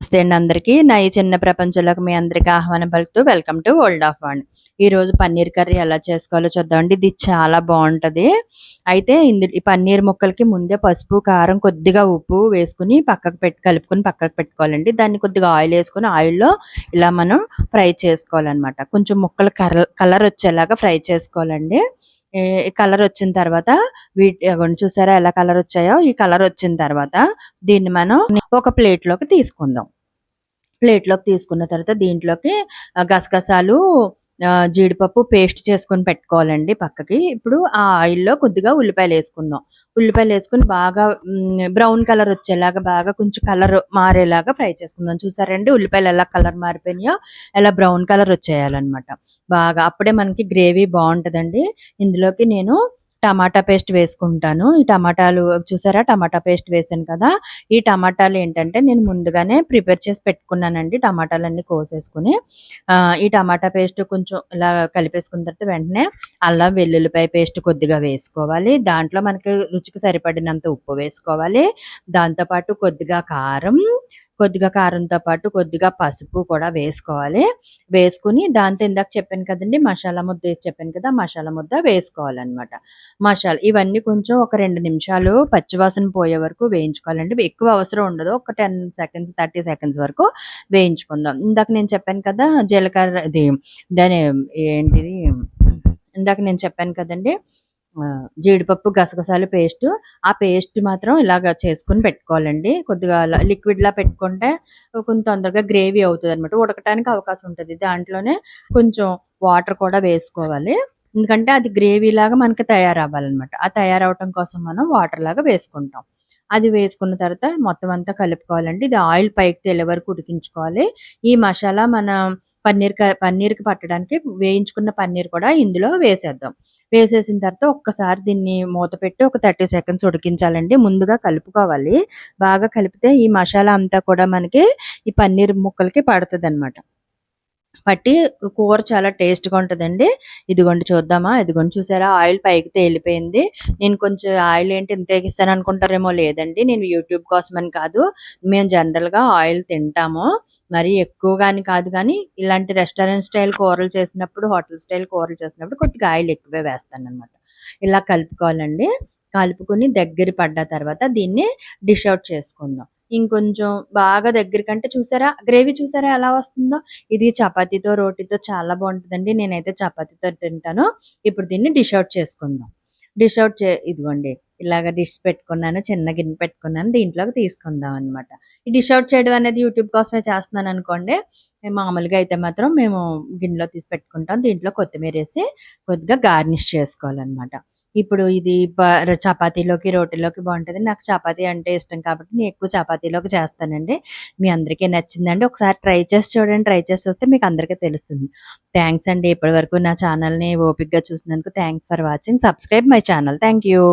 నమస్తే అండి అందరికీ. నా ఈ చిన్న ప్రపంచంలోకి మీ అందరికి ఆహ్వానం పలుకుతూ welcome to world of one. ఈరోజు పన్నీర్ కర్రీ ఎలా చేసుకోవాలో చూద్దామండి. ఇది చాలా బాగుంటుంది. అయితే ఈ పన్నీర్ ముక్కలకి ముందే పసుపు, కారం, కొద్దిగా ఉప్పు వేసుకుని కలుపుకొని పక్కకు పెట్టుకోవాలండి. దాన్ని కొద్దిగా ఆయిల్ వేసుకొని ఆయిల్లో ఇలా మనం ఫ్రై చేసుకోవాలన్నమాట. కొంచెం ముక్కలు కలర్ వచ్చేలాగా ఫ్రై చేసుకోవాలండి. కలర్ వచ్చిన తర్వాత చూసారా ఎలా కలర్ వచ్చాయో? ఈ కలర్ వచ్చిన తర్వాత దీన్ని మనం ఒక ప్లేట్లోకి తీసుకుందాం. ప్లేట్లోకి తీసుకున్న తర్వాత దీంట్లోకి గసగసాలు, జీడిపప్పు పేస్ట్ చేసుకొని పెట్టుకోవాలండి పక్కకి. ఇప్పుడు ఆ ఆయిల్లో కొద్దిగా ఉల్లిపాయలు వేసుకుందాం. ఉల్లిపాయలు వేసుకుని బాగా బ్రౌన్ కలర్ వచ్చేలాగా బాగా కొంచెం కలర్ మారేలాగా ఫ్రై చేసుకుందాం. చూసారండి ఉల్లిపాయలు ఎలా కలర్ మారిపోయినాయో? ఎలా బ్రౌన్ కలర్ వచ్చేయాలన్నమాట బాగా. అప్పుడే మనకి గ్రేవీ బాగుంటుందండి. ఇందులోకి నేను టమాటా పేస్ట్ వేసుకుంటాను. ఈ టమాటాలు చూసారా? టమాటా పేస్ట్ వేసాను కదా! ఈ టమాటాలు ఏంటంటే నేను ముందుగానే ప్రిపేర్ చేసి పెట్టుకున్నానండి. టమాటాలన్నీ కోసేసుకుని ఈ టమాటా పేస్ట్ కొంచెం ఇలా కలిపేసుకున్న తర్వాత వెంటనే అల్లం వెల్లుల్లిపాయ పేస్ట్ కొద్దిగా వేసుకోవాలి. దాంట్లో మనకి రుచికి సరిపడినంత ఉప్పు వేసుకోవాలి. దాంతోపాటు కొద్దిగా కారంతో పాటు కొద్దిగా పసుపు కూడా వేసుకోవాలి. వేసుకుని దాంతో ఇందాక చెప్పాను కదండి మసాలా ముద్ద వేసి చెప్పాను కదా! మసాలా ముద్ద వేసుకోవాలన్నమాట. ఇవన్నీ కొంచెం ఒక 2 నిమిషాలు పచ్చివాసన పోయే వరకు వేయించుకోవాలండి. ఎక్కువ అవసరం ఉండదు. ఒక 10 సెకండ్స్ 30 సెకండ్స్ వరకు వేయించుకుందాం. ఇందాక నేను చెప్పాను కదా! జీలకర్ర దాని ఏంటిది ఇందాక నేను చెప్పాను కదండి! జీడిపప్పు, గసగసాలు పేస్టు. ఆ పేస్ట్ మాత్రం ఇలాగ చేసుకొని పెట్టుకోవాలండి. కొద్దిగా లిక్విడ్‌లా పెట్టుకుంటే కొంచెం తొందరగా గ్రేవీ అవుతదనమాట. ఉడకటానికి అవకాశం ఉంటది. దాంట్లోనే కొంచెం వాటర్ కూడా వేసుకోవాలి. ఎందుకంటే అది గ్రేవీలాగా మనకి తయారవ్వాలనమాట. ఆ తయారవ్వటం కోసం మనం వాటర్‌లాగా వేసుకుంటాం. అది వేసుకున్న తర్వాత మొత్తం అంతా కలుపుకోవాలండి. ఇది ఆయిల్ పైకి తేలే వరకు ఉడికించుకోవాలి. ఈ మసాలా మన పన్నీర్‌కి పట్టడానికి వేయించుకున్న పన్నీర్ కూడా ఇందులో వేసేద్దాం. వేసేసిన తర్వాత ఒక్కసారి దీన్ని మూత పెట్టి ఒక 30 సెకండ్స్ ఉడికించాలండి. ముందుగా కలుపుకోవాలి. బాగా కలిపితే ఈ మసాలా అంతా కూడా మనకి ఈ పన్నీర్ ముక్కలకి పడతదనమాట. పట్టి కూర చాలా టేస్ట్‌గా ఉంటదండి. ఇదిగోండి చూద్దామా? ఇదిగోండి చూసారా? ఆయిల్ పైకి తేలిపోయింది. నేను కొంచెం ఆయిల్ ఏంటి ఇంత ఎగిస్తాను అనుకుంటారేమో, లేదండి. నేను యూట్యూబ్ కోసమని కాదు. మేము జనరల్‌గా ఆయిల్ తింటాము. మరీ ఎక్కువగాని కాదు గానీ, ఇలాంటి రెస్టారెంట్ స్టైల్ కూరలు చేసినప్పుడు, హోటల్ స్టైల్ కూరలు చేసినప్పుడు కొద్దిగా ఆయిల్ ఎక్కువే వేస్తాననమాట. ఇలా కలుపుకోవాలండి. కలుపుకొని దగ్గర పడ్డ తర్వాత దీన్ని డిష్ ఔట్ చేసుకుందాం. ఇంకొంచెం బాగా దగ్గరికంటే చూసారా? గ్రేవీ చూసారా ఎలా వస్తుందో? ఇది చపాతీతో, రోటీతో చాలా బావుంటదండి. నేనైతే చపాతీతో తింటాను. ఇప్పుడు దీన్ని డిష్ ఔట్ చేసుకుందాం. ఇదిగోండి ఇలాగ డిష్ పెట్టుకున్నాను. చిన్న గిన్నె పెట్టుకున్నాను. దీంట్లోకి తీసుకుందాం అనమాట. ఈ డిష్ ఔట్ చేయడం అనేది యూట్యూబ్ కోసమే చేస్తున్నాననుకోండి. మామూలుగా అయితే మాత్రం మేము గిన్నెలో తీసి పెట్టుకుంటాం. దీంట్లో కొత్తిమీరేసి కొద్దిగా గార్నిష్ చేసుకోవాలనమాట. ఇప్పుడు ఇది చపాతీలోకి, రోటీలోకి బావుంటది. నాకు చపాతీ అంటే ఇష్టం కాబట్టి నేను ఎక్కువ చపాతీలోకి చేస్తానండి. మీ అందరికీ నచ్చిందండి. ఒకసారి ట్రై చేసి చూడండి. ట్రై చేసి చూస్తే మీకు అందరికీ తెలుస్తుంది. థాంక్స్ అండి. ఇప్పటివరకు నా ఛానల్‌ని ఓపికగా చూసినందుకు thanks for watching. Subscribe my channel. Thank you.